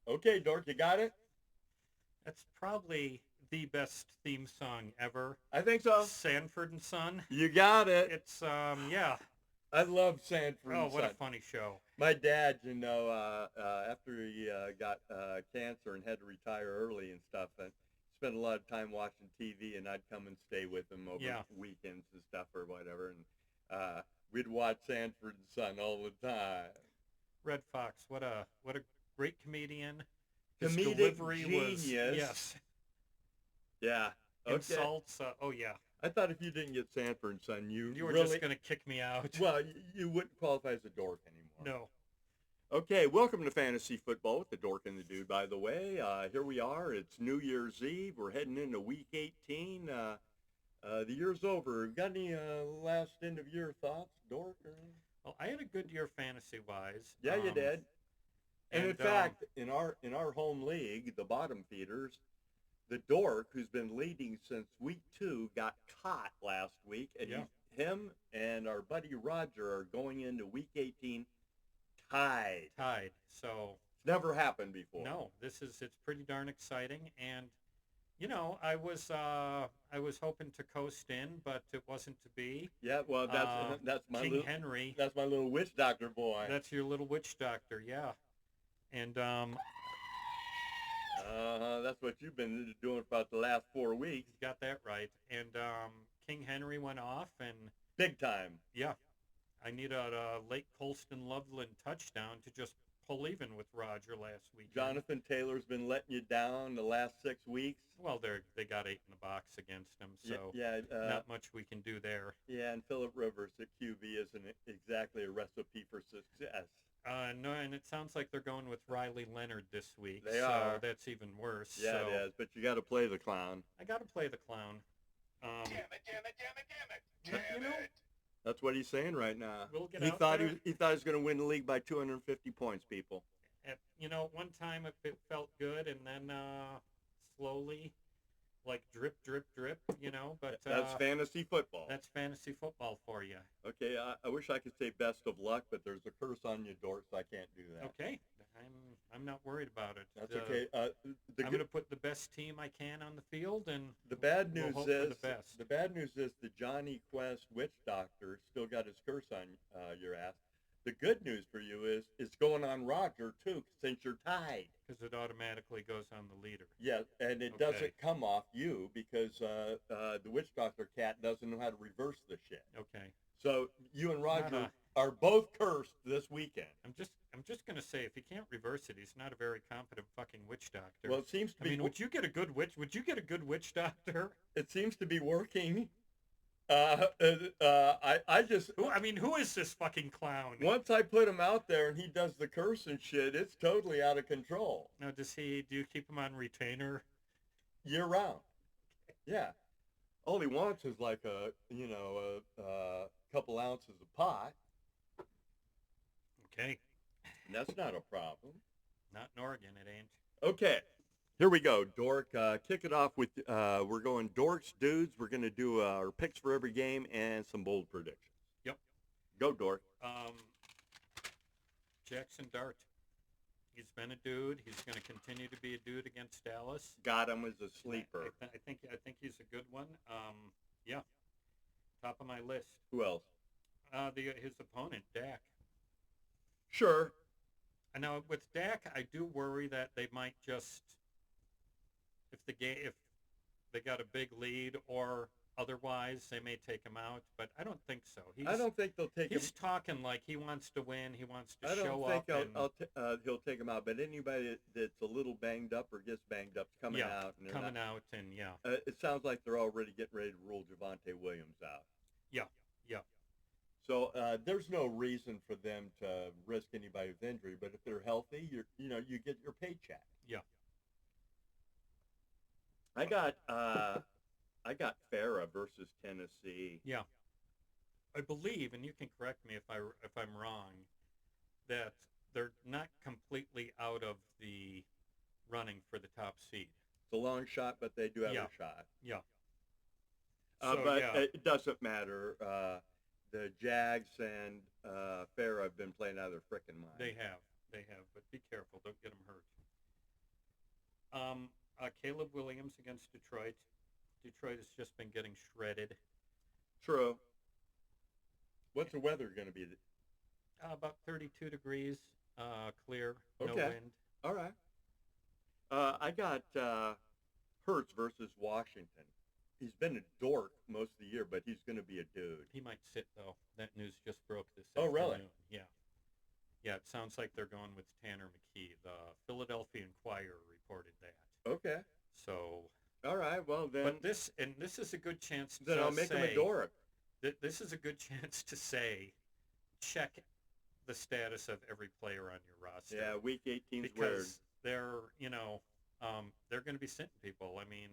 Okay, Dork, you got it? That's probably the best theme song ever. I think so. Sanford and Son. You got it. It's yeah. I love Sanford Oh, and what a Son. funny show. My dad, after he got cancer and had to retire early and stuff, and spent a lot of time watching TV, and I'd come and stay with him over Yeah. weekends and stuff or whatever, and we'd watch Sanford and Son all the time. Red Fox. What a great comedian. His Comedic delivery was genius. yes. Yeah. Okay. Insults. Oh yeah. I thought if you didn't get Sanford and Son, You were really, just gonna kick me out. well, you wouldn't qualify as a dork anymore. No. Okay, welcome to Fantasy Football with the Dork and the Dude, by the way. Here we are. It's New Year's Eve. We're heading into Week 18. The year's over. Got any last end-of-year thoughts, Dork? Well, I had a good year fantasy-wise. Yeah, you did. And in And fact, in our home league, the bottom feeders, the Dork, who's been leading since Week 2, got caught last week. And yeah. him and our buddy Roger are going into Week 18 tied. So It's never happened before. no, it's pretty darn exciting, and I was hoping to coast in, but it wasn't to be. Yeah, well, that's my King Henry. That's my little witch doctor boy. That's your little witch doctor, yeah. And that's what you've been doing for about the last 4 weeks. you got that right. And King Henry went off, and Big time. yeah, I needed a late Colston Loveland touchdown to just pull even with Roger last week. Jonathan Taylor's been letting you down the last 6 weeks. Well, they got 8 in the box against him, so yeah, not much we can do there. Yeah, and Phillip Rivers at QB isn't exactly a recipe for success. No, and it sounds like they're going with Riley Leonard this week. They are. That's even worse. Yeah, so it is, but you got to play the clown. I got to play the clown. Damn it. But, That's what he's saying right now. We'll get he out thought there. he thought he was going to win the league by 250 points, people. One time it felt good, and then slowly, like drip, but That's fantasy football. That's fantasy football for you. Okay, I wish I could say best of luck, but there's a curse on you, Dork, so I can't do that. Okay, I'm not worried about it. That's okay. I'm going to put the best team I can on the field, and the bad news we'll hope is for the best. The bad news is the Johnny Quest witch doctor still got his curse on your ass. The good news for you is it's going on Roger too, since you're tied. Because it automatically goes on the leader. Yeah, and it doesn't come off you because the witch doctor cat doesn't know how to reverse the shit. Okay. So you and Roger are both cursed this weekend. I'm just gonna say, if he can't reverse it, he's not a very competent fucking witch doctor. Well, it seems to be. I mean, would you get a good witch doctor? It seems to be working. I just. Who is this fucking clown? Once I put him out there and he does the curse and shit, it's totally out of control. Now, do you keep him on retainer? Year round. Yeah. All he wants is like a couple ounces of pot. Okay. And that's not a problem. Not in Oregon, it ain't. Okay. Here we go, Dork. Kick it off with, we're going Dorks, Dudes. We're going to do our picks for every game and some bold predictions. Yep. Go, Dork. Jackson Dart. He's been a dude. He's going to continue to be a dude against Dallas. Got him as a sleeper. I think he's a good one. Yeah. Top of my list. Who else? His opponent, Dak. Sure. And now with Dak, I do worry that they might just, if they got a big lead or otherwise, they may take him out. But I don't think so. I don't think they'll take him. He's talking like he wants to win. He wants to show up. I and don't think he'll take him out. But anybody that's a little banged up or gets banged up is coming out. And yeah. It sounds like they're already getting ready to rule Javonte Williams out. Yeah. So there's no reason for them to risk anybody with injury. But if they're healthy, you get your paycheck. Yeah. I got Farrah versus Tennessee. Yeah. I believe, and you can correct me if I'm wrong, that they're not completely out of the running for the top seed. It's a long shot, but they do have Yeah, a shot. yeah. So But yeah, it doesn't matter. The Jags and Fair have been playing out of their frickin' mind. they have, but be careful, don't get them hurt. Caleb Williams against Detroit. Detroit has just been getting shredded. True. What's the weather going to be? About 32 degrees, clear, no Okay. wind. All right. I got Hurts versus Washington. He's been a dork most of the year, but he's going to be a dude. He might sit though. That news just broke this Oh, afternoon. really? Yeah. Yeah, it sounds like they're going with Tanner McKee. The Philadelphia Inquirer reported that. Okay. So, all right. Well, then. but this is a good chance to then I'll make him a dork. This is a good chance to say, check the status of every player on your roster. Yeah, Week 18's because weird. they're going to be sitting people. I mean,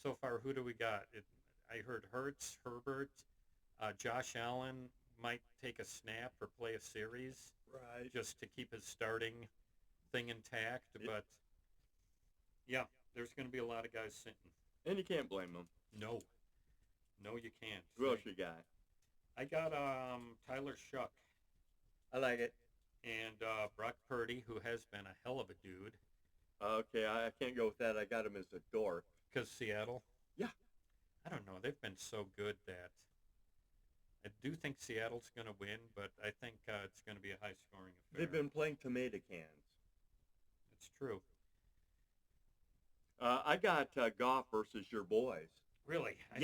so far, who do we got? I heard Hurts, Herbert, Josh Allen might take a snap or play a series. Right. Just to keep his starting thing intact. But, yeah, there's going to be a lot of guys sitting. And you can't blame them. No, you can't. Who else you got? I got Tyler Shuck. I like it. And Brock Purdy, who has been a hell of a dude. Okay, I can't go with that. I got him as a dork. Because Seattle? Yeah. I don't know. They've been so good that I do think Seattle's going to win, but I think it's going to be a high-scoring affair. They've been playing tomato cans. It's true. I got Goff versus your boys. Really? I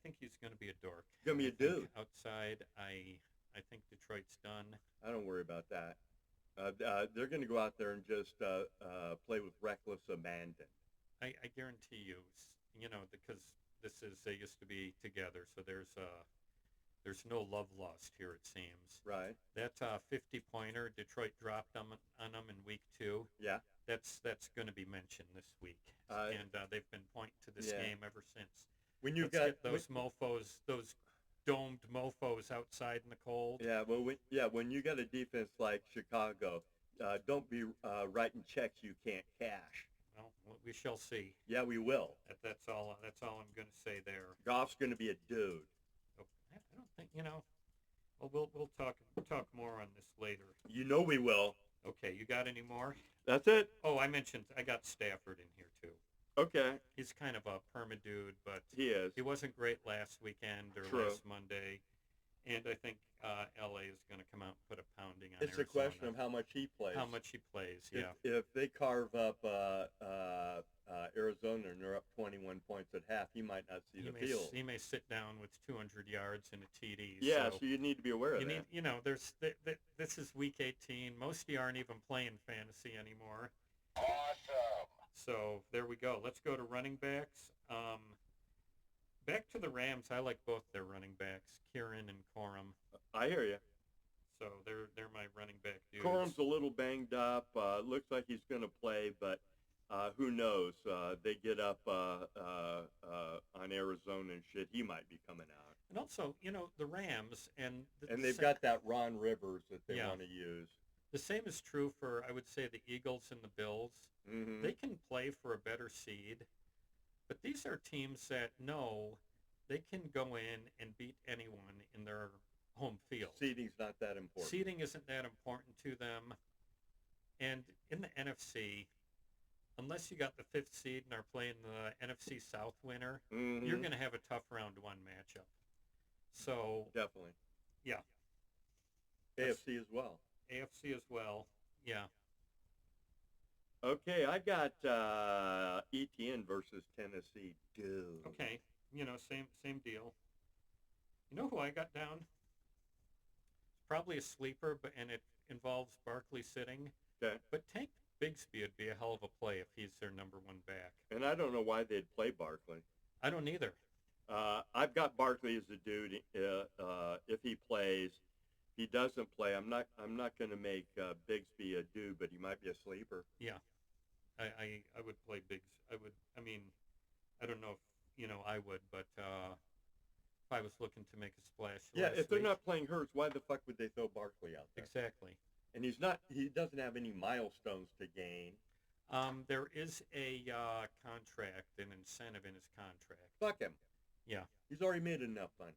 think he's going to be a dork. He's going to be a dude. Outside, I think Detroit's done. I don't worry about that. They're going to go out there and just play with reckless abandon. I guarantee you, because they used to be together, so there's no love lost here, it seems. Right. That 50-pointer Detroit dropped on them in week 2. Yeah. That's going to be mentioned this week, and they've been pointing to this game ever since. When you get those mofos, those domed mofos outside in the cold. Yeah, well, when you got a defense like Chicago, don't be writing checks you can't cash. Well, we shall see. Yeah, we will. That's all I'm going to say there. Goff's going to be a dude. I don't think Well, we'll talk more on this later. You know we will. Okay, you got any more? That's it. Oh, I got Stafford in here too. Okay. He's kind of a perma dude, but he is. He wasn't great last weekend or last Monday, and I think LA is going to come out and put a pounding on It's Arizona. a question of how much he plays. Yeah. If they carve up Arizona and they're up 21 points at half, he might not see the field. He may sit down with 200 yards and a TD. Yeah, so you need to be aware of that. This is week 18. Most of you aren't even playing fantasy anymore. Awesome. So there we go. Let's go to running backs. Back to the Rams. I like both their running backs, Kieran and Corum. I hear you. So they're my running back dudes. Corum's a little banged up. Looks like he's going to play, but who knows? They get up on Arizona and shit. He might be coming out. And also, the Rams and they've got that Ron Rivers that they want to use. The same is true for, I would say, the Eagles and the Bills. Mm-hmm. They can play for a better seed, but these are teams that know they can go in and beat anyone in their home field. Seeding's not that important. Seeding isn't that important to them. And in the NFC, unless you got the 5th seed and are playing the NFC South winner, you're going to have a tough round 1 matchup. So definitely. Yeah. AFC as well. AFC as well. Yeah. Okay, I got ETN versus Tennessee. Dude. Okay, same deal. You know who I got down? It's probably a sleeper, and it involves Barkley sitting. Okay. But Tank Bigsby would be a hell of a play if he's their number 1 back. And I don't know why they'd play Barkley. I don't either. I've got Barkley as a dude. If he plays, if he doesn't play, I'm not going to make Bigsby a dude, but he might be a sleeper. Yeah, I would play Biggs. I don't know if I would, but if I was looking to make a splash Yeah, last if they're week. not playing Hurts, why the fuck would they throw Barkley out there? Exactly. And he doesn't have any milestones to gain. There is a contract, an incentive in his contract. Fuck him. Yeah. He's already made enough money.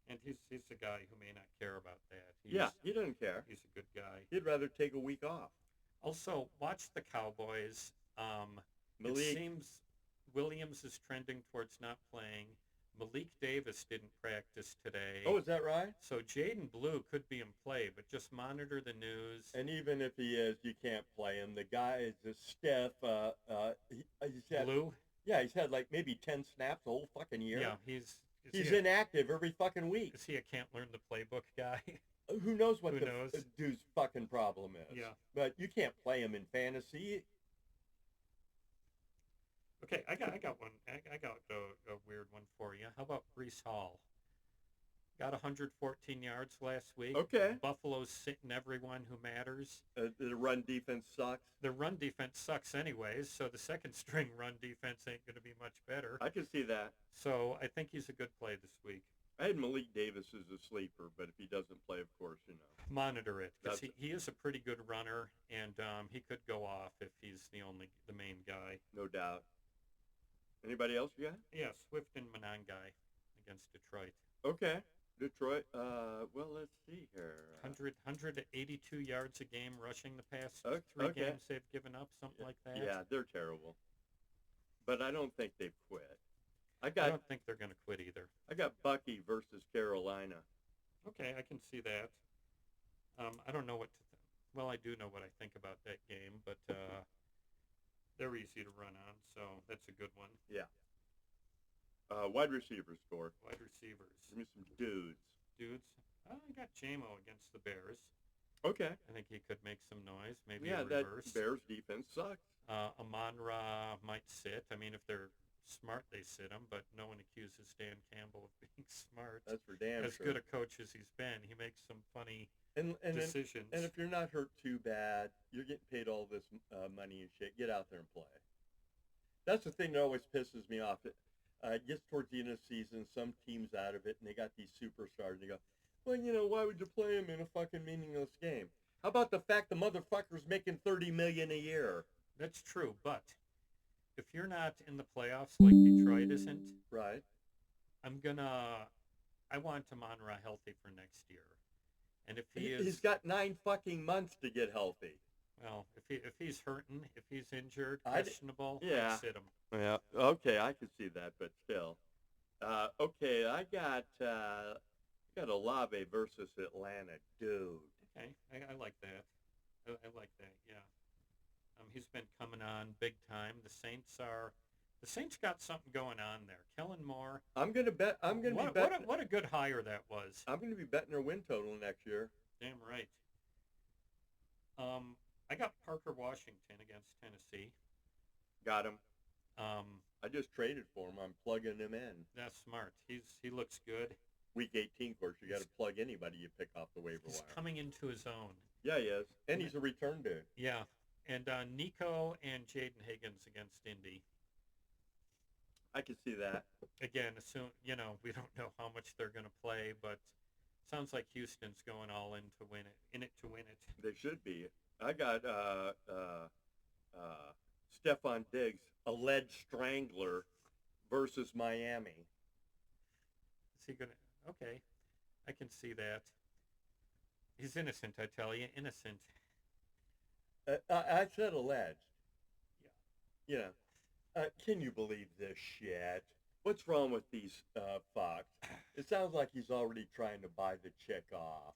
And he's a guy who may not care about that. Yeah, he doesn't care. He's a good guy. He'd rather take a week off. Also, watch the Cowboys. It Malik, seems Williams is trending towards not playing. Malik Davis didn't practice today. oh, is that right? So Jaden Blue could be in play, but just monitor the news. And even if he is, you can't play him. The guy is a stiff. He's had, Blue? yeah, he's had like maybe 10 snaps the whole fucking year. Yeah, he's inactive every fucking week. Is he a can't learn the playbook guy? Who knows what Who the knows? dude's fucking problem is? Yeah. But you can't play him in fantasy. Okay, I got one. I got a weird one for you. How about Brees Hall? Got 114 yards last week. Okay. Buffalo's sitting everyone who matters. The run defense sucks. The run defense sucks anyways, so the second string run defense ain't going to be much better. I can see that. So I think he's a good play this week. I had Malik Davis as a sleeper, but if he doesn't play, of course, Monitor it, because That's- he is a pretty good runner, and he could go off if he's the main guy. no doubt. Anybody else you got? Yeah, Swift and Monangai against Detroit. Okay. Detroit. Well, let's see here. 182 yards a game rushing the past Okay, three okay. games they've given up, something like that. Yeah, they're terrible. But I don't think they've quit. I don't think they're going to quit either. I got Bucky versus Carolina. Okay, I can see that. I don't know what to well, I do know what I think about that game, but they're easy to run on, so that's a good one. Yeah. Wide receivers score. Wide receivers. Give me some dudes. Dudes. I got JMO against the Bears. Okay. I think he could make some noise, maybe Yeah, a reverse. that Bears defense sucks. Amon-Ra might sit. I mean, if they're smart, they sit him, but no one accuses Dan Campbell of being smart. That's for damn As sure. good a coach as he's been, he makes some funny and decisions. And if you're not hurt too bad, you're getting paid all this money and shit. Get out there and play. That's the thing that always pisses me off. It gets towards the end of the season, some team's out of it, and they got these superstars, and you go, well, why would you play him in a fucking meaningless game? How about the fact the motherfucker's making $30 million a year? That's true, but if you're not in the playoffs like Detroit isn't, Right. I want Amon-Ra healthy for next year. And if he is, He's got 9 fucking months to get healthy. well, if he's hurting, if he's injured, I'd- questionable, yeah. I'd sit him. Yeah. Okay, I can see that, but still. Okay, I got Olave versus Atlanta, dude. Okay, I like that. I like that. Yeah. He's been coming on big time. The Saints got something going on there. Kellen Moore. I'm gonna bet. I'm gonna be What betting. a good hire that was. I'm gonna be betting their win total next year. Damn right. I got Parker Washington against Tennessee. Got him. Um, I just traded for him. I'm plugging him in. that's smart. He looks good. Week 18, of course, you got to plug anybody you pick off the waiver He's wire. coming into his own. Yeah, he is, and he's a return dude. Yeah. And Nico and Jaden Higgins against Indy. I can see that. Again, we don't know how much they're going to play, but sounds like Houston's going all in to win it. In it to win it. They should be. I got Stephon Diggs, alleged strangler, versus Miami. Is he going to? Okay. I can see that. He's innocent, I tell you. Innocent. I said alleged. Yeah. Can you believe this shit? What's wrong with these Fox? It sounds like he's already trying to buy the chick off.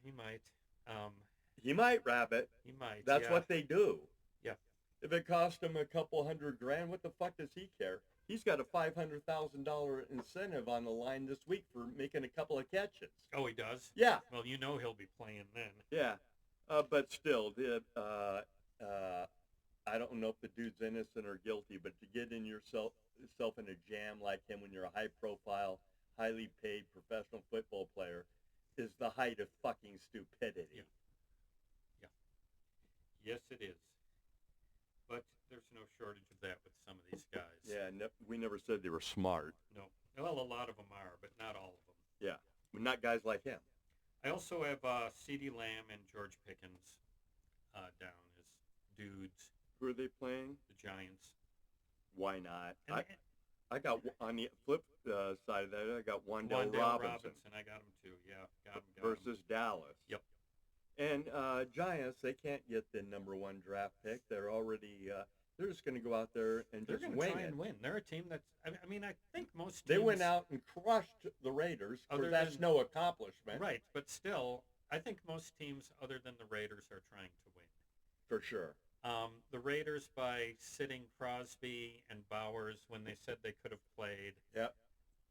He might. He might, Rabbit. He might. That's yeah. what they do. Yeah. If it cost him a couple $100,000, what the fuck does he care? He's got a $500,000 incentive on the line this week for making a couple of catches. Oh, he does? Yeah. Well, he'll be playing then. Yeah. But still, I don't know if the dude's innocent or guilty, but to get in yourself in a jam like him when you're a high-profile, highly paid professional football player is the height of fucking stupidity. Yeah. Yes, it is. But there's no shortage of that with some of these guys. Yeah, we never said they were smart. No. Well, a lot of them are, but not all of them. Yeah, but not guys like him. I also have C.D. Lamb and George Pickens down as dudes, Who are they playing? the Giants. Why not? And I got on the flip side of that. I got Wandale Wandale Robinson I got him too. Yeah, got him. versus Dallas. Yep. And Giants, they can't get the number 1 draft pick. They're already. They're just going to go out there and They're just going to wing try it. and win. They're a team that's. I mean, I think most teams. They went out and crushed the Raiders. Other That's than- no accomplishment. Right, but still, I think most teams other than the Raiders are trying to win. For sure. The Raiders, by sitting Crosby and Bowers when they said they could have played, Yep.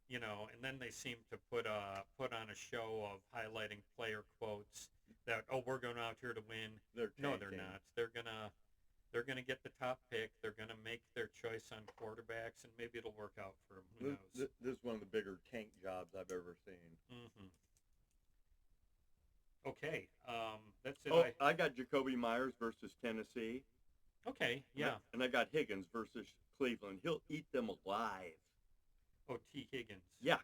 you know, and then they seem to put on a show of highlighting player quotes that, oh, we're going out here to win. No, they're tanking. not. They're gonna get the top pick. They're gonna make their choice on quarterbacks, and maybe it'll work out for them. Who knows? This is one of the bigger tank jobs I've ever seen. Mm-hmm. Okay, that's it. Oh, I got Jacoby Myers versus Tennessee. Okay, yeah. And I got Higgins versus Cleveland. He'll eat them alive. Oh, T. Higgins. Yeah,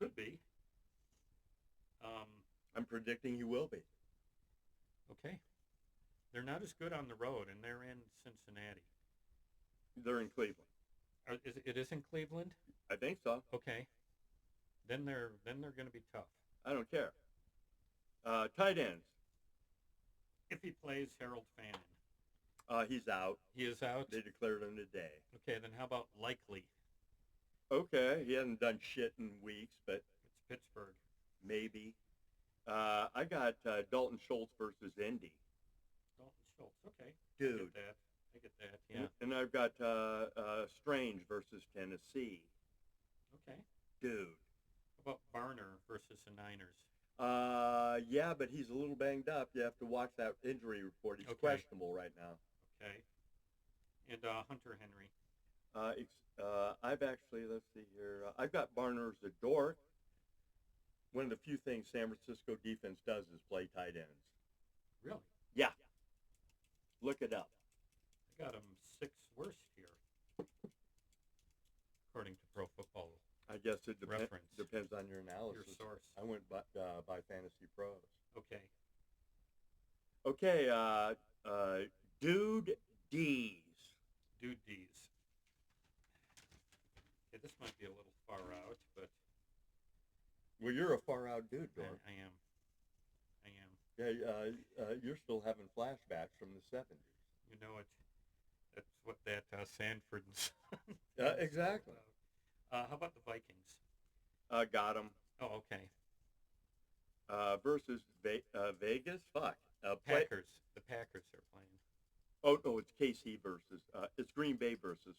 Could be. I'm predicting he will be. Okay. They're not as good on the road, and they're in Cincinnati. They're in Cleveland. It is in Cleveland? I think so. Okay. Then they're going to be tough. I don't care. Tight ends. If he plays Harold Fannin. He's out. He is out? They declared him today. Okay, then how about Likely? Okay, he hasn't done shit in weeks, but It's Pittsburgh. maybe. I got Dalton Schultz versus Indy. Dalton Schultz. Okay. Dude. I get that. Yeah. And I've got Strange versus Tennessee. Okay. Dude. How about Barner versus the Niners? Yeah, but he's a little banged up. You have to watch that injury report. He's Okay. questionable right now. Okay. And Hunter Henry. I've actually, let's see here. I've got Barner as a dork. One of the few things San Francisco defense does is play tight ends. Really? Yeah. Look it up. I got him 6th worst here, according to Pro Football I guess it Reference. depends on your analysis. Your source. I went by Fantasy Pros. Okay. Okay, Dude D's. Dude D's. Okay, this might be a little far out, but Well, you're a far out dude, I Dork. am. Yeah, you're still having flashbacks from the 70s. You know it. That's what that Sanford and Son. Exactly. How about the Vikings? Got him. Oh, okay. Versus Vegas? Fuck. Packers. The Packers are playing. Oh, no, it's KC versus... it's Green Bay versus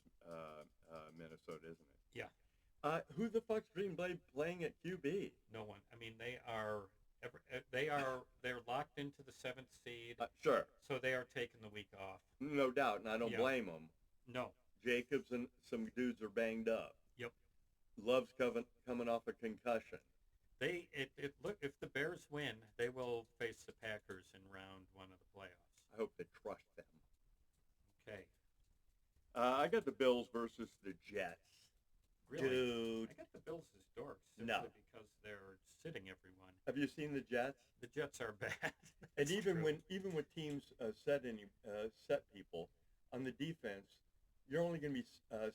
Minnesota, isn't it? Yeah. Who the fuck's Green Bay playing at QB? No one. I mean, they're locked into the 7th seed, Sure. so they are taking the week off. No doubt, and I don't Yeah. blame them. No. Jacobs and some dudes are banged up. Yep. Love's coming off a concussion. Look, if the Bears win, they will face the Packers in round 1 of the playoffs. I hope they crush them. Okay. I got the Bills versus the Jets. Really? Dude. I got the Bills as dorks simply No. because they're sitting everyone. Have you seen the Jets? The Jets are bad. And That's even true. when teams set people on the defense, you're only going to be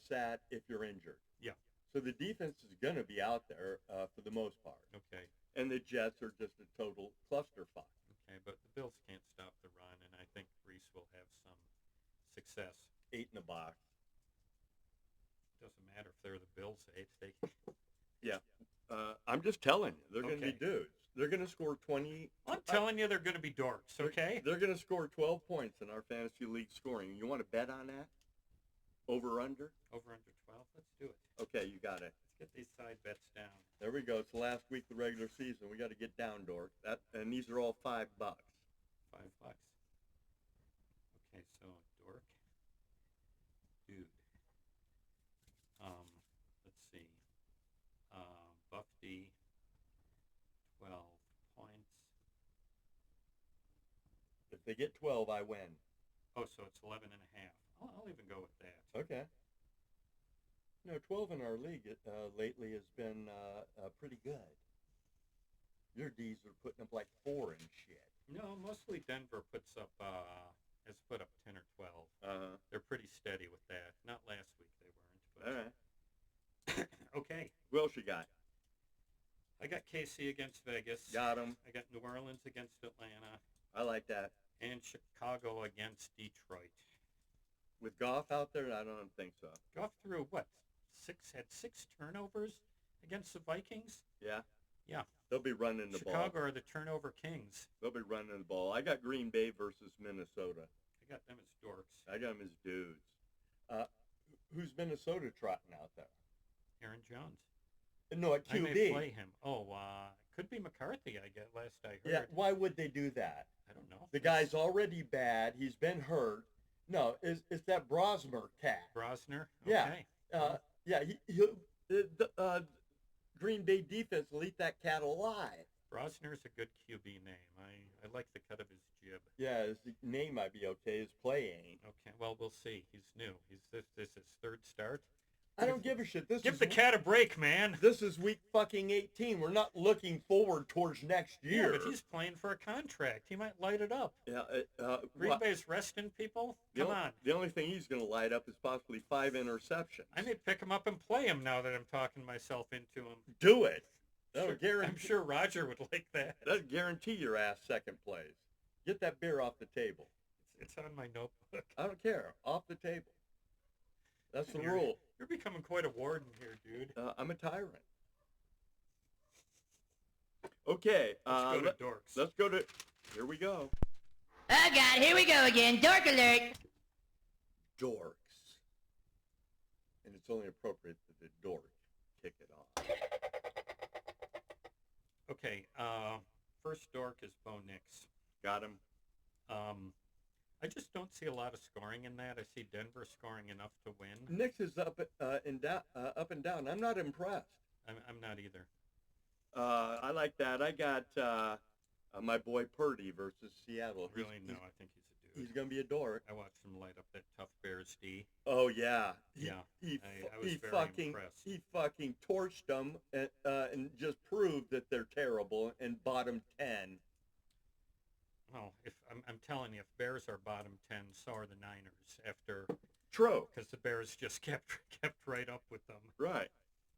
sad if you're injured. Yeah. So the defense is going to be out there for the most part, Okay. and the Jets are just a total clusterfuck. Okay, but the Bills can't stop the run, and I think Reese will have some success. 8 in the box. Doesn't matter if they're the Bills. They Yeah. I'm just telling you, they're going to be Okay. dudes. They're going to score 20. I'm telling you, they're going to be dorks. Okay. They're going to score 12 points in our fantasy league scoring. You want to bet on that? Over under? Over under 12. Let's do it. Okay, you got it. Let's get these side bets down. There we go. It's the last week of the regular season. We got to get down, Dork. And these are all $5. $5. Okay, so Dork, Dude. Let's see. Buff D, 12 points. If they get 12, I win. Oh, so it's 11 and a half. I'll even go with that. Okay. 12 in our league lately has been pretty good. Your D's are putting up like 4 and shit. No, mostly Denver has put up 10 or 12. Uh-huh. They're pretty steady with that. Not last week they weren't. But... All right. Okay. Who else you got? I got KC against Vegas. Got him. I got New Orleans against Atlanta. I like that. And Chicago against Detroit. With Goff out there, I don't think so. Goff threw what? Had 6 turnovers against the Vikings? Yeah. Yeah. They'll be running the ball. Chicago are the turnover kings. They'll be running the ball. I got Green Bay versus Minnesota. I got them as dorks. I got them as dudes. Who's Minnesota trotting out there? Aaron Jones. No, at QB. I may play him. Oh, could be McCarthy, I guess, last I heard. Yeah, why would they do that? I don't know. The guy's already bad. He's been hurt. No, it's that Brosmer cat. Brosner? Yeah. Okay. Yeah, the Green Bay defense will eat that cat alive. Brosner's a good QB name. I like the cut of his jib. Yeah, his name might be okay. His play ain't. Okay, well, we'll see. He's new. This is his 3rd start. I don't give a shit. Give the cat a break, man. This is week fucking 18. We're not looking forward towards next year. Yeah, but he's playing for a contract. He might light it up. Yeah. Green Bay's resting people? Come on. The only thing he's going to light up is possibly 5 interceptions. I may pick him up and play him now that I'm talking myself into him. Do it. I'm sure Roger would like that. That'll guarantee your ass second place. Get that beer off the table. It's on my notebook. I don't care. Off the table. That's the rule. You're becoming quite a warden here, dude. I'm a tyrant. Okay. Let's go to dorks. Let's go to... Here we go. Oh, God, here we go again. Dork alert. Dorks. And it's only appropriate that the dork kick it off. Okay. First dork is Bo Nix. Got him. I just don't see a lot of scoring in that. I see Denver scoring enough to win. Nix is up and down. I'm not impressed. I'm not either. I like that. I got my boy Purdy versus Seattle. Really? No, I think he's a dude. He's going to be a dork. I watched him light up that tough Bears D. Oh, yeah. I was very impressed. He fucking torched them and just proved that they're terrible and bottom 10. Well, if I'm telling you, if Bears are bottom 10, so are the Niners after. True. Because the Bears just kept right up with them. Right.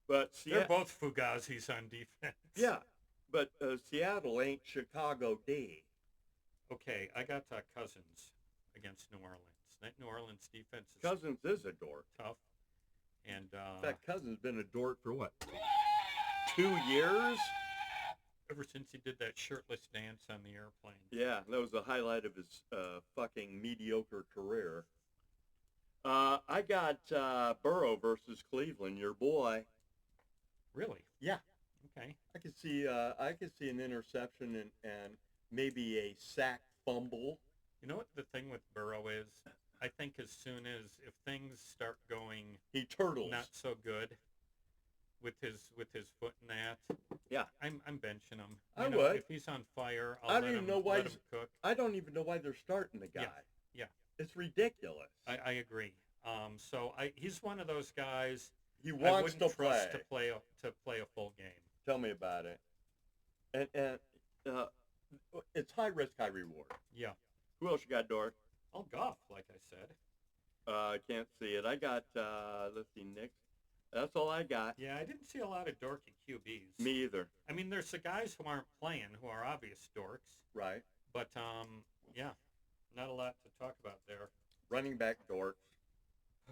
But they're both Fugazis on defense. Yeah, but Seattle ain't Chicago D. Okay, I got Cousins against New Orleans. That New Orleans defense is Cousins is a dork. Tough. And in fact, Cousins been a dork for what? 2 years? Ever since he did that shirtless dance on the airplane. Yeah, that was the highlight of his fucking mediocre career. I got Burrow versus Cleveland, your boy. Really? Yeah. Okay. I could see an interception and maybe a sack fumble. You know what the thing with Burrow is? I think as soon as if things start going he turtles not so good with his foot in that. Yeah. I'm benching him. I would. If he's on fire, I don't even know why let him cook. I don't even know why they're starting the guy. Yeah. It's ridiculous. I agree. So he's one of those guys He wants to trust play. to play a full game. Tell me about it. And it's high risk, high reward. Yeah. Who else you got, Dork? I'll golf, like I said. I can't see it. I got, let's see, Nick. That's all I got. Yeah, I didn't see a lot of dorky QBs. Me either. I mean, there's the guys who aren't playing, who are obvious dorks. Right. But, yeah, not a lot to talk about there. Running back dorks.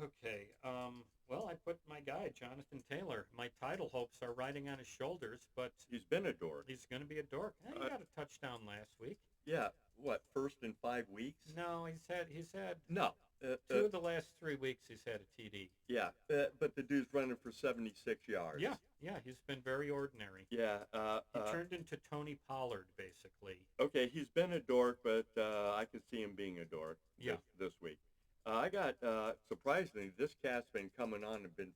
Okay. Well, I put my guy, Jonathan Taylor. My title hopes are riding on his shoulders, but He's been a dork. he's going to be a dork. He got a touchdown last week. Yeah. What, first in 5 weeks? No, he's had No. 2 of the last 3 weeks he's had a TD. Yeah, but the dude's running for 76 yards. Yeah, he's been very ordinary. Yeah. He turned into Tony Pollard, basically. Okay, he's been a dork, but I can see him being a dork this week. I got, surprisingly, this cat's been coming on and been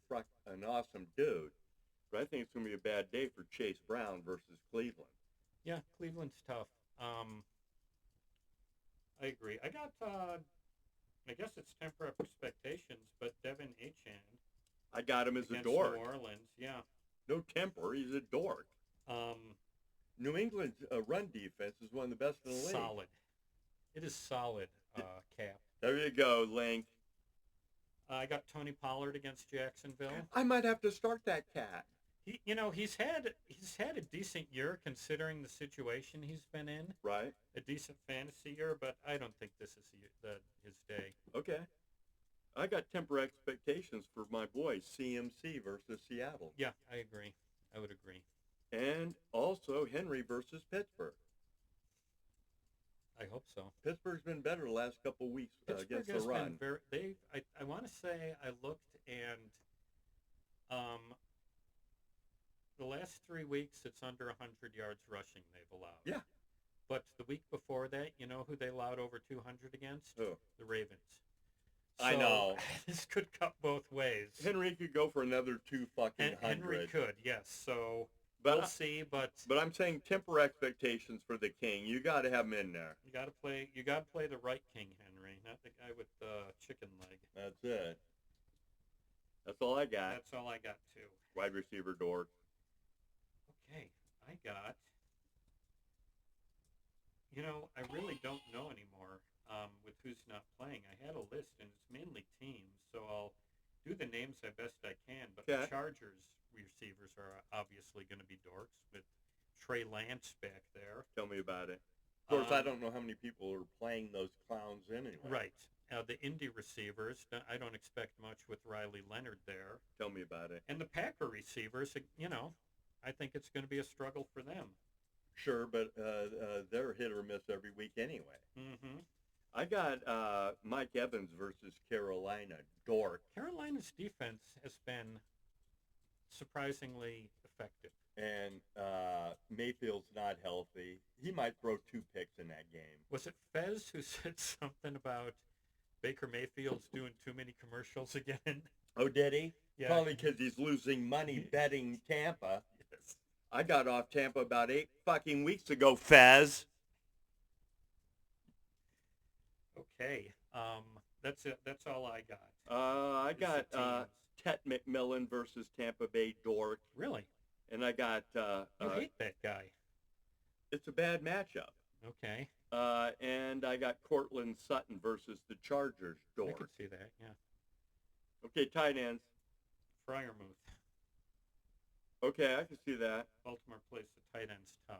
an awesome dude. But I think it's going to be a bad day for Chase Brown versus Cleveland. Yeah, Cleveland's tough. I agree. I got I guess it's temper up expectations, but Devin Achand I got him as a against dork. New Orleans, yeah. No temper. He's a dork. New England's run defense is one of the best in the league. Solid. It is solid, Cap. There you go, Link. I got Tony Pollard against Jacksonville. I might have to start that cat. He's had a decent year considering the situation he's been in. Right. A decent fantasy year, but I don't think this is his day. Okay. I got temper expectations for my boy CMC versus Seattle. Yeah, I agree. I would agree. And also Henry versus Pittsburgh. I hope so. Pittsburgh's been better the last couple weeks against the run. I want to say I looked and the last 3 weeks it's under 100 yards rushing they've allowed. Yeah. But the week before that, you know who they allowed over 200 against? Who? The Ravens. I know. This could cut both ways. Henry could go for another 200. Henry could, yes. So but we'll see. But I'm saying temper expectations for the King. You got to have him in there. You got to play the right King Henry, not the guy with the chicken leg. That's it. That's all I got. That's all I got too. Wide receiver Dork. Okay, I got. I really don't know anymore with who's not playing. I had a list, and it's mainly teams, so I'll do the names as best I can. But Okay. The Chargers receivers are obviously going to be dorks with Trey Lance back there. Tell me about it. Of course, I don't know how many people are playing those clowns anyway. Right. The Indy receivers, I don't expect much with Riley Leonard there. Tell me about it. And the Packer receivers, I think it's going to be a struggle for them. Sure, but they're hit or miss every week anyway. Mm-hmm. I got Mike Evans versus Carolina. Dork. Carolina's defense has been surprisingly effective. And Mayfield's not healthy. He might throw 2 picks in that game. Was it Fez who said something about Baker Mayfield's doing too many commercials again? Oh, did he? Yeah. Probably because he's losing money betting Tampa. Yes. I got off Tampa about 8 fucking weeks ago, Fez. Okay. That's it. That's all I got. I It's got the teams. Tet McMillan versus Tampa Bay Dork. Really? And I got... You hate that guy. It's a bad matchup. Okay. And I got Cortland Sutton versus the Chargers I Dork. could see that, yeah. Okay, tight ends. Freiermuth. Okay, I can see that. Baltimore plays the tight ends tough.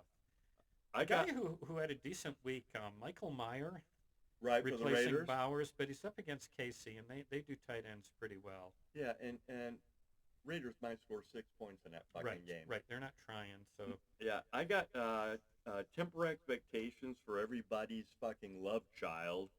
I A guy got who had a decent week, Michael Meyer, right for the replacing Raiders. Bowers, but he's up against Casey, and they do tight ends pretty well. Yeah, and Raiders might score 6 points in that fucking game. Right, they're not trying, so... Yeah, I got temper expectations for everybody's fucking love child,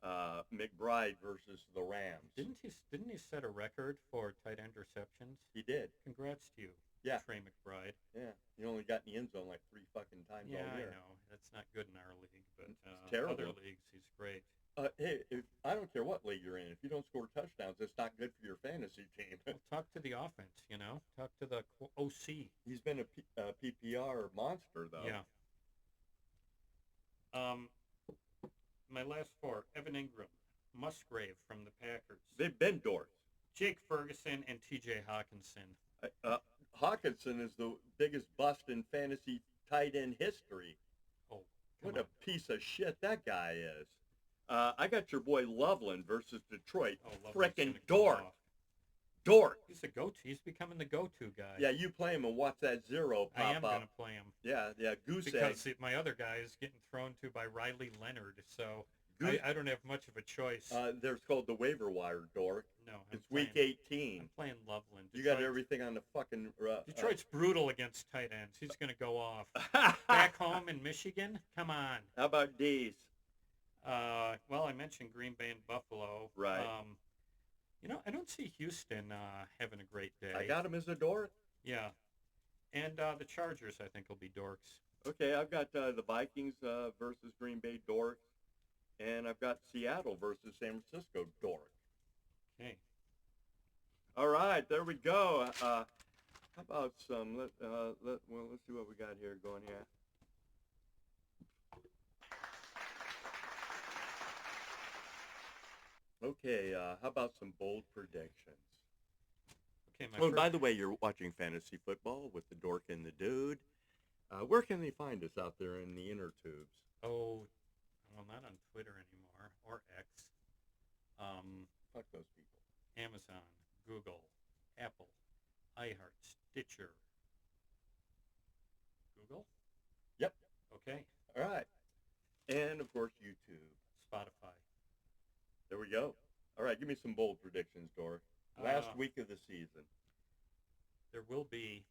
McBride versus the Rams. Didn't he set a record for tight end receptions? He did. Congrats to you, Yeah. Trey McBride. Yeah, he only got in the end zone like 3 fucking times Yeah, all I year. know. That's not good in our league, but It's terrible. other leagues, he's great. Hey, I don't care what league you're in. If you don't score touchdowns, it's not good for your fantasy team. Well, talk to the offense, Talk to the OC. He's been a PPR monster, though. Yeah. My last 4, Evan Ingram, Musgrave from the Packers, They've been dorks. Jake Ferguson, and T.J. Hawkinson. Hawkinson is the biggest bust in fantasy tight end history. Oh, What a piece of shit that guy is. I got your boy Loveland versus Detroit. Loveland's Frickin' gonna go dork. off. Dork. He's the go-to. He's becoming the go-to guy. Yeah, you play him and watch that 0 pop I am up. going to play him. Yeah, goose egg. Because my other guy is getting thrown to by Riley Leonard, so I don't have much of a choice. There's called the waiver wire, dork. No, It's week 18. I'm playing Loveland. You got everything on the fucking... Detroit's brutal against tight ends. He's going to go off. Back home in Michigan? Come on. How about D's? Well, I mentioned Green Bay and Buffalo. Right. I don't see Houston having a great day. I got him as a dork. Yeah. And the Chargers, I think, will be dorks. Okay, I've got the Vikings versus Green Bay dorks. And I've got Seattle versus San Francisco dork. Okay. All right, there we go. How about some? Let's see what we got here going here. Okay, how about some bold predictions? Okay, my Oh, and first. by the way, you're watching Fantasy Football with the Dork and the Dude. Where can they find us out there in the inner tubes? Oh, well, not on Twitter anymore or X. Fuck those people. Amazon, Google, Apple, iHeart, Stitcher, Google. Yep. Okay, All right. And, of course, YouTube. Spotify. There we go. All right, give me some bold predictions, Dork. Last Uh, week of the season. There will be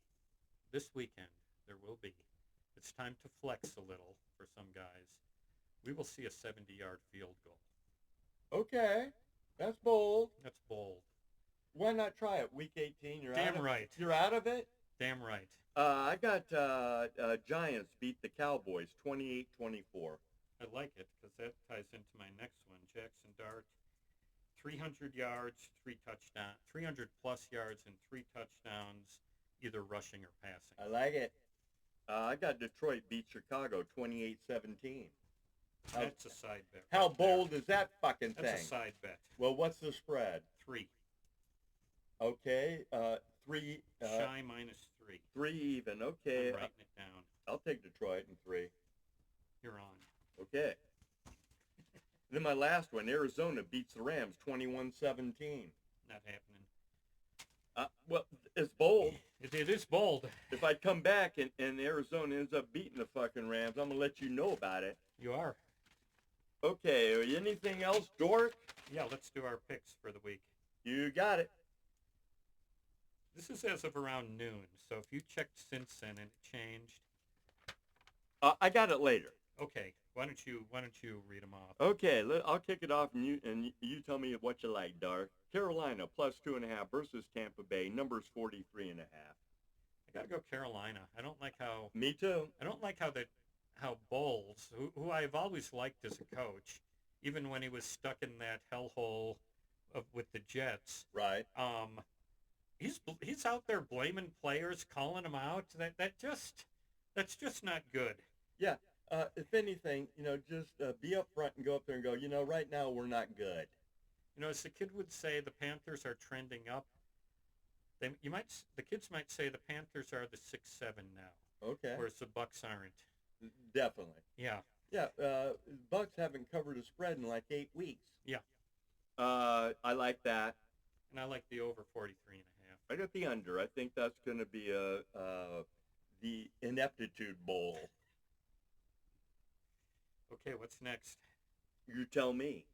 this weekend. There will be. It's time to flex a little for some guys. We will see a 70-yard field goal. Okay, that's bold. That's bold. Why not try it? Week 18, you're out Damn of right. You're out of it? Damn right. I got Giants beat the Cowboys 28-24. I like it because that ties into my next one. Jackson Dart, 300 yards, 300 plus yards and 3 touchdowns, either rushing or passing. I like it. I got Detroit beat Chicago 28-17. That's a side bet. How right there. bold is that fucking thing? That's a side bet. Well, what's the spread? 3. Okay, 3. Shy -3. 3 even. I'm Okay, writing it down. I'll take Detroit in 3. You're on. Okay. Then my last one, Arizona beats the Rams 21-17. Not happening. Well, it's bold. It is bold. If I come back and Arizona ends up beating the fucking Rams, I'm going to let you know about it. You are. Okay, anything else, Dork? Yeah, let's do our picks for the week. You got it. This is as of around noon, so if you checked since then and it changed, I got it later. okay. Why don't you read them off? Okay, I'll kick it off, and you tell me what you like, Dark. Carolina +2.5 versus Tampa Bay. Numbers 43.5. I gotta go Carolina. I don't like how Me too. how Bowles, who I've always liked as a coach, even when he was stuck in that hellhole with the Jets. Right. He's out there blaming players, calling them out. That's just not good. Yeah. If anything, just be up front and go up there and go, right now we're not good. As the kid would say, the Panthers are trending up. The kids might say the Panthers are the 6-7 now, Okay. whereas the Bucks aren't. Definitely. Yeah. Yeah. Bucks haven't covered a spread in like 8 weeks. Yeah. I like that. And I like the over 43.5. I got the under. I think that's going to be the ineptitude bowl. Okay, what's next? You tell me.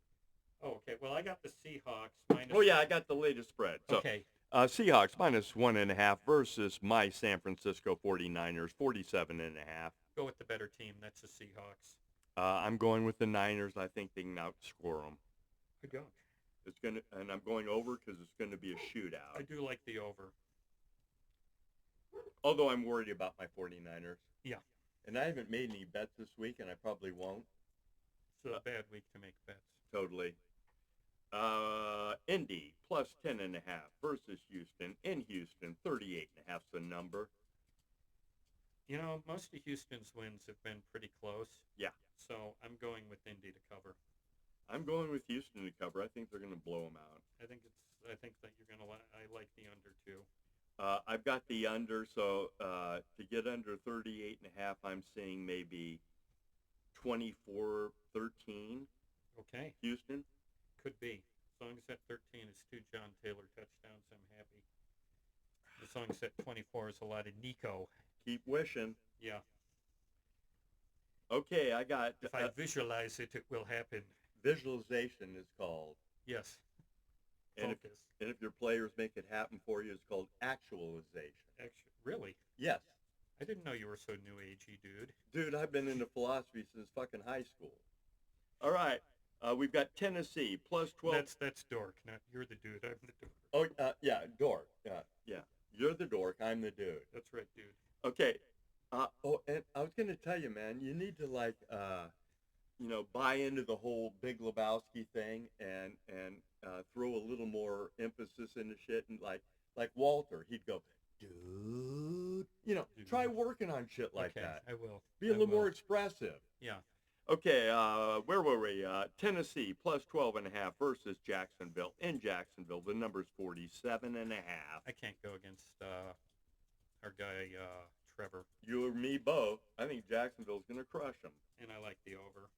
Oh, okay. Well, I got the Seahawks minus. Oh yeah, I got the latest spread. So, Okay. Seahawks -1.5 versus my San Francisco 49ers 47.5. Go with the better team. That's the Seahawks. I'm going with the Niners. I think they can outscore them. Good going. And I'm going over because it's going to be a I shootout. do like the over. Although I'm worried about my 49ers. Yeah. And I haven't made any bets this week, and I probably won't. It's a bad week to make bets. Totally. Indy +10.5 versus Houston. In Houston, 38.5 is the number. Most of Houston's wins have been pretty close. Yeah. So I'm going with Indy to cover. I'm going with Houston to cover. I think they're going to blow them out. I think that you're gonna. I like the under too. I've got the under, so to get under 38.5, I'm seeing maybe 24-13. Okay. Houston. Could be. As long as that 13 is 2 John Taylor touchdowns, I'm happy. As long as that 24 is a lot of Nico. Keep wishing. Yeah. Okay, I got If I visualize it, it will happen. visualization is called. Yes. And Focus. if your players make it happen for you, it's called actualization. Actually, really? Yes. I didn't know you were so new agey, dude. Dude, I've been into philosophy since fucking high school. All right. We've got Tennessee +12. That's Dork. Not you're the dude. I'm the dork. Oh, yeah, dork. Yeah. You're the dork. I'm the dude. That's right, dude. Okay. And I was going to tell you, man, you need to, buy into the whole Big Lebowski thing and throw a little more emphasis into shit. And like Walter, he'd go, dude. Try working on shit like Okay, that. I will. Be a little more expressive. Yeah. Okay, where were we? Tennessee plus 12.5 versus Jacksonville. In Jacksonville, the number's 47.5. I can't go against our guy Trevor, You or me both. I think Jacksonville's going to crush them. and I like the over.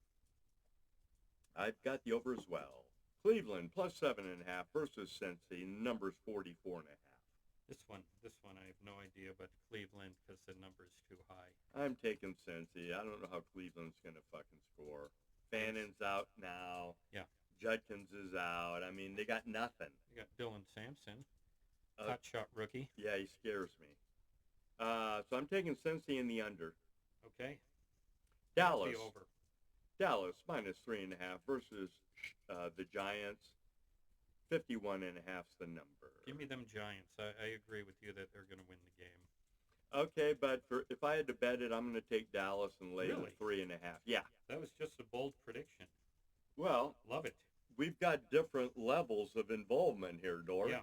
I've got the over as well. Cleveland plus 7.5 versus Cincy. Number's 44.5. This one, I have no idea, but Cleveland because the number is too high. I'm taking Cincy. I don't know how Cleveland's going to fucking score. Fannon's out now. Yeah. Judkins is out. I mean, they got nothing. You got Dylan Sampson, hot shot rookie. Yeah, he scares me. So I'm taking Cincy in the under. Okay. Dallas. The over. Dallas minus 3.5 versus the Giants. 51.5 is the number. Give me them Giants. I agree with you that they're going to win the game. Okay, but if I had to bet it, I'm going to take Dallas and lay Really? the 3.5. Yeah. That was just a bold prediction. Well, Love it. we've got different levels of involvement here, Dork. Yeah.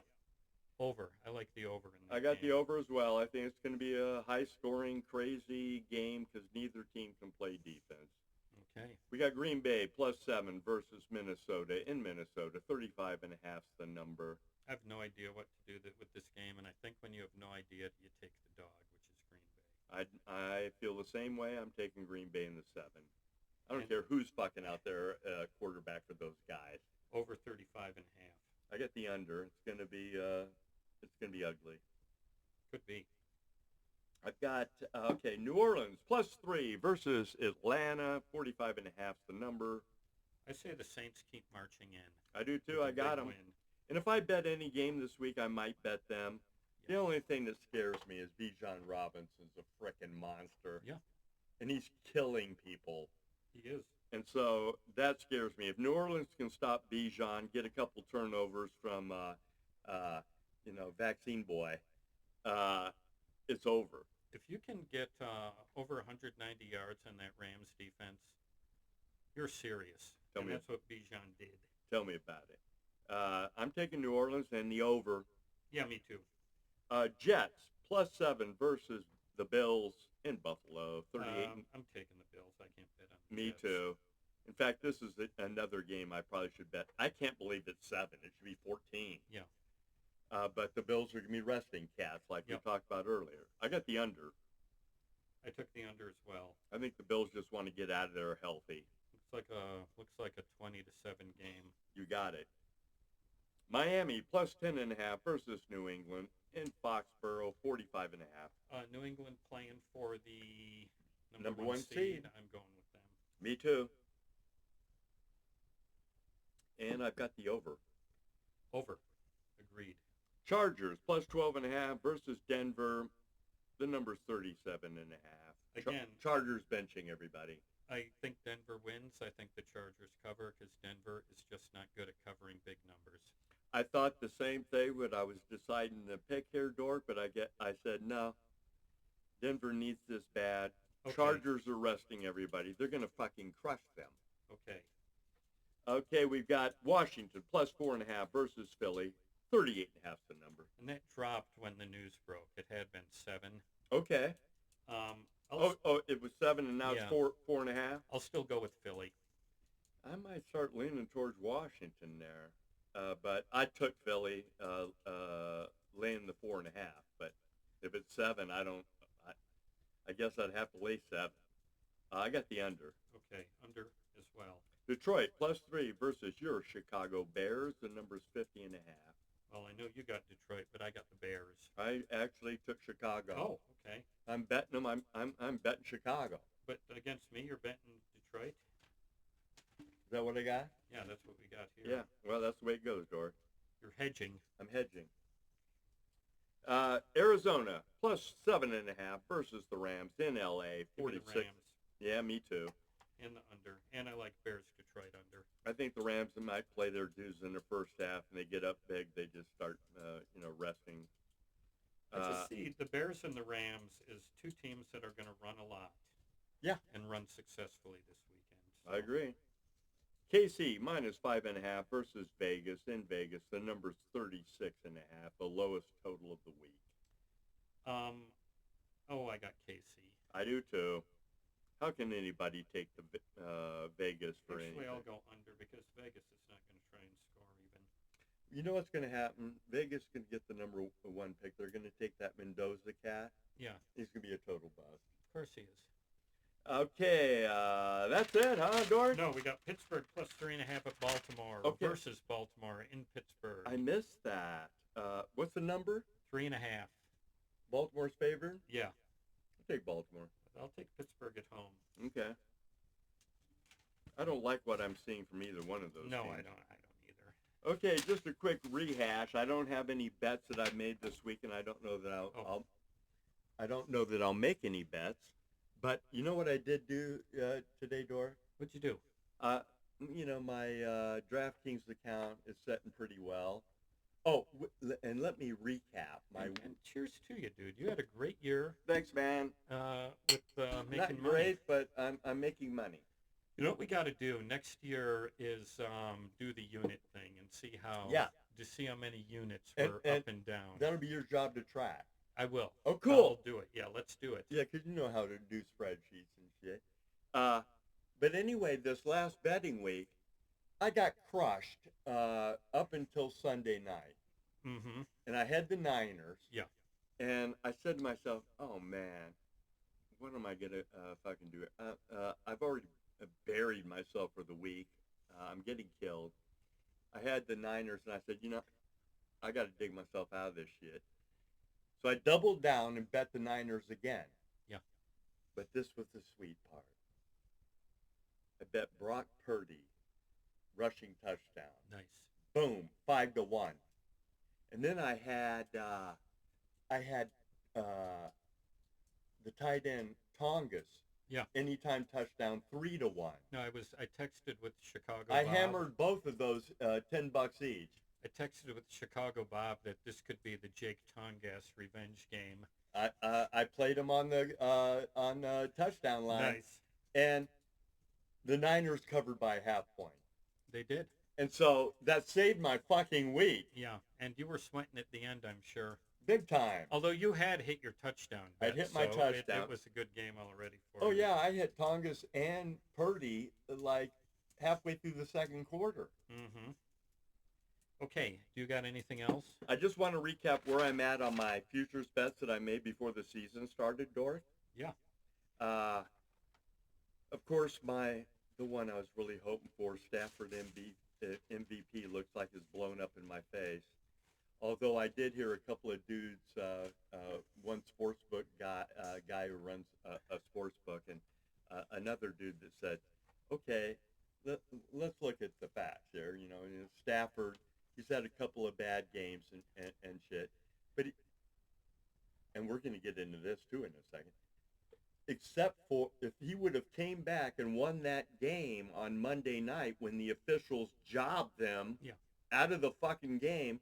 Over. I like the over in I got the over as well. I think it's going to be a high-scoring, crazy game because neither team can play defense. Okay. We got Green Bay plus 7 versus Minnesota in Minnesota. 35.5 is the number. I have no idea what to do with this game, and I think when you have no idea, you take the dog, which is Green Bay. I feel the same way. I'm taking Green Bay in the 7. I don't And- care who's fucking out there quarterback for those guys. Over 35.5. I get the under. It's gonna be ugly. Could be. I've got New Orleans plus 3 versus Atlanta. 45.5 is the number. I say the Saints keep marching in. I do too. with a I got big them. win. And if I bet any game this week, I might bet them. The Yeah. only thing that scares me is Bijan Robinson's a frickin' monster. Yeah. And he's killing people. He is. And so that scares me. If New Orleans can stop Bijan, get a couple turnovers from, Vaccine Boy, it's over. If you can get over 190 yards in that Rams defense, you're serious. Tell and me- that's what Bijan did. Tell me about it. I'm taking New Orleans and the over. Yeah, me too. Jets plus 7 versus the Bills in Buffalo. 38. I'm taking the Bills. I can't bet on the Me Jets. too. In fact, this is another game I probably should bet. I can't believe it's 7. It should be 14. Yeah. But the Bills are going to be resting cats like Yep. we talked about earlier. I got the under. I took the under as well. I think the Bills just want to get out of there healthy. Looks like a 20-7 game. You got it. Miami plus 10.5 versus New England in Foxborough. 45.5. New England playing for the Number one one seed. I'm going with them. Me too. And I've got the over. Over. Agreed. Chargers plus 12.5 versus Denver. The number's 37.5. Again- Chargers benching everybody. I think Denver wins. I think the Chargers cover because Denver is just not good at covering big numbers. I thought the same thing when I was deciding to pick here, Dork, but I said no. Denver needs this bad. Okay. Chargers are resting everybody. They're going to fucking crush them. Okay. Okay, we've got Washington plus 4.5 versus Philly. 38.5 is the number. And that dropped when the news broke. It had been 7. Okay. It was 7 and now Yeah. it's 4.5. I'll still go with Philly. I might start leaning towards Washington there, but I took Philly laying the 4.5. But if it's 7, I guess I'd have to lay 7. I got the under. Okay, under as well. Detroit plus 3 versus your Chicago Bears. The number's 50.5. Well, I know you got Detroit, but I got the Bears. I actually took Chicago. Oh, okay. I'm betting them. I'm betting Chicago. But against me, you're betting Detroit? Is that what I got? Yeah, that's what we got here. Yeah. Well, that's the way it goes, Dork. You're hedging. I'm hedging. Arizona plus 7.5 versus the Rams in LA. Give me the 46. Rams Yeah, me too. and the under. And I like Bears Detroit under. I think the Rams might play their dues in the first half, and they get up big. They just start, resting. I just see the Bears and the Rams is two teams that are going to run a lot. Yeah. And run successfully this weekend. So. I agree. KC minus 5.5 versus Vegas in Vegas. The number's 36.5, the lowest total of the week. I got KC. I do too. How can anybody take the Vegas for Actually, anything? I'll go under because Vegas is not going to try and score even. You know what's going to happen? Vegas can get the number one pick. They're going to take that Mendoza cat. Yeah, He's going to be a total bust. of course he is. Okay, that's it, huh, Dork? No, we got Pittsburgh plus 3.5 at Baltimore Okay. versus Baltimore in Pittsburgh. I missed that. What's the number? 3.5. Baltimore's favored? Yeah, I'll take Baltimore. I'll take Pittsburgh at home. Okay. I don't like what I'm seeing from either one of those No, teams. I don't either. Okay, just a quick rehash. I don't have any bets that I've made this week, and I don't know that I don't know that I'll make any bets. But you know what I did do today, Dor? What'd you do? My DraftKings account is setting pretty well. Oh, and let me recap my. And cheers to you, dude. You had a great year Thanks, man. with making Not money. great, but I'm making money. You know what we got to do next year is do the unit thing and see how to see how many units we're up and down. That'll be your job to track. I will. Oh, cool. I'll do it. Yeah, let's do it. Yeah, because you know how to do spreadsheets and shit. But anyway, this last betting week, I got crushed up until Sunday night. Mm-hmm. And I had the Niners. Yeah. And I said to myself, oh, man, what am I going to fucking do? I've already buried myself for the week. I'm getting killed. I had the Niners, and I said, I got to dig myself out of this shit. So I doubled down and bet the Niners again. Yeah. But this was the sweet part. I bet Brock Purdy rushing touchdown. Nice. Boom, 5-1. And then I had the tight end Tongas. Yeah. Anytime touchdown, 3-1. No, I texted with Chicago. I Bob. hammered both of those $10 each. I texted with Chicago Bob that this could be the Jake Tongas revenge game. I played him on the touchdown line. Nice. And the Niners covered by a half point. They did. And so that saved my fucking week. Yeah, and you were sweating at the end, I'm sure. Big time. Although you had hit your touchdown. I'd hit my touchdown. It was a good game already for you. Oh, yeah, I hit Tongas and Purdy like halfway through the second quarter. Mm-hmm. Okay, do you got anything else? I just want to recap where I'm at on my futures bets that I made before the season started, Dork. Yeah. Of course, the one I was really hoping for, Stafford MVP, looks like is blown up in my face. Although I did hear a couple of dudes, one sportsbook guy who runs a sportsbook, and another dude that said, okay, let's look at the facts here. Stafford, he's had a couple of bad games and shit. And we're going to get into this too in a second. Except for if he would have came back and won that game on Monday night when the officials jobbed them out of the fucking game,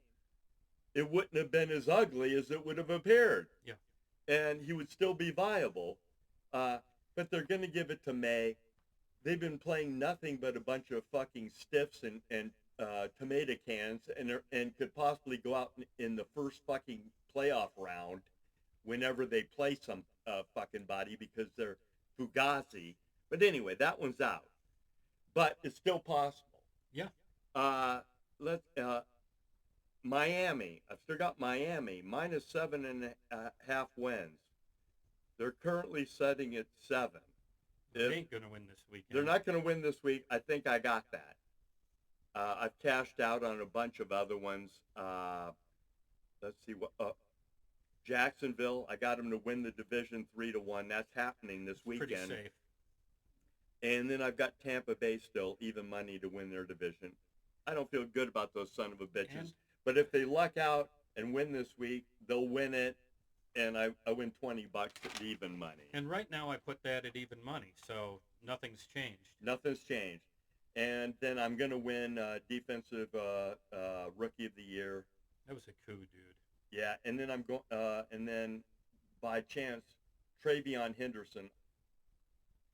it wouldn't have been as ugly as it would have appeared. Yeah. And he would still be viable. But they're going to give it to May. They've been playing nothing but a bunch of fucking stiffs and tomato cans and could possibly go out in the first fucking playoff round whenever they play some fucking body because they're Fugazi. But anyway, that one's out. But it's still possible. Yeah. Miami. I've still got Miami minus 7.5 wins. They're currently setting at 7. They ain't gonna win this weekend. They're not going to win this week. I think I got that. I've cashed out on a bunch of other ones. Let's see what. Jacksonville. I got them to win the division 3-1. That's happening this weekend. Pretty safe. And then I've got Tampa Bay still even money to win their division. I don't feel good about those son of a bitches. But if they luck out and win this week, they'll win it, and I win $20 at even money. And right now I put that at even money, so nothing's changed. Nothing's changed. And then I'm going to win defensive rookie of the year. That was a coup, dude. Yeah, and then I'm going. And then by chance, Travion Henderson,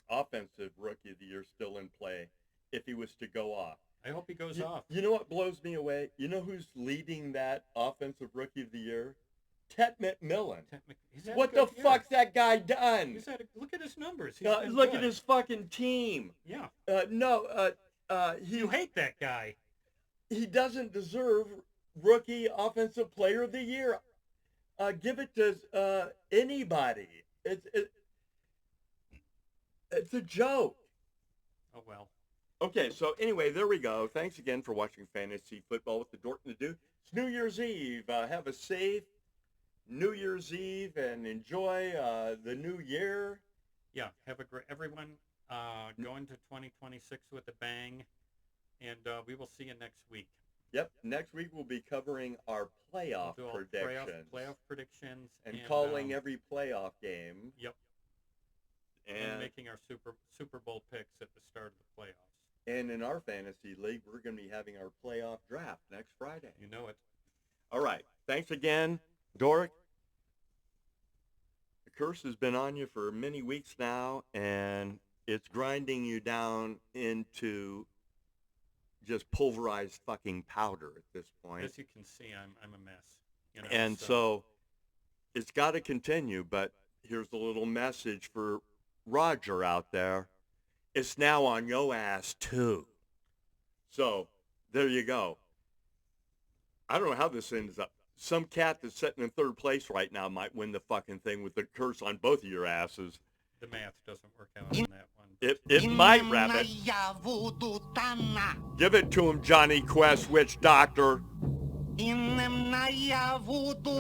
offensive rookie of the year, still in play. If he was to go off, I hope he goes off. You know what blows me away? You know who's leading that offensive rookie of the year? Ted McMillan. He's had a What the good year. fuck's that guy done? Look at his numbers. He's been Look good. at his fucking team. Yeah. You hate that guy. He doesn't deserve Rookie Offensive Player of the Year. Give it to anybody. It's a joke. Oh, well. Okay, so anyway, there we go. Thanks again for watching Fantasy Football with the Dork and the Dude. It's New Year's Eve. Have a safe New Year's Eve and enjoy the new year. Yeah, have a great, everyone go into 2026 with a bang, and we will see you next week. Yep, next week we'll be covering our playoff We'll do all predictions. Playoff predictions. And calling every playoff game. Yep. And making our Super Bowl picks at the start of the playoffs. And in our fantasy league, we're going to be having our playoff draft next Friday. You know it. All right. Thanks again, Dork. The curse has been on you for many weeks now, and it's grinding you down into just pulverized fucking powder at this point. As you can see, I'm a mess. You know, and so it's got to continue, but here's a little message for Roger out there. It's now on your ass, too. So, there you go. I don't know how this ends up. Some cat that's sitting in third place right now might win the fucking thing with the curse on both of your asses. The math doesn't work out on that one. It might, Rabbit. Give it to him, Johnny Quest, Witch Doctor. The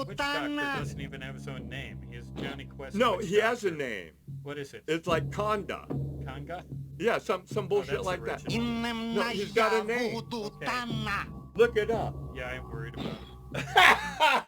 witch doctor doesn't even have his own name. He is Johnny Quest. No, Witch he has a Doctor. name. What is it? It's like Conda. Conga? Yeah, some bullshit like original. that. No, he's got a name. Okay. Look it up. Yeah, I'm worried about it.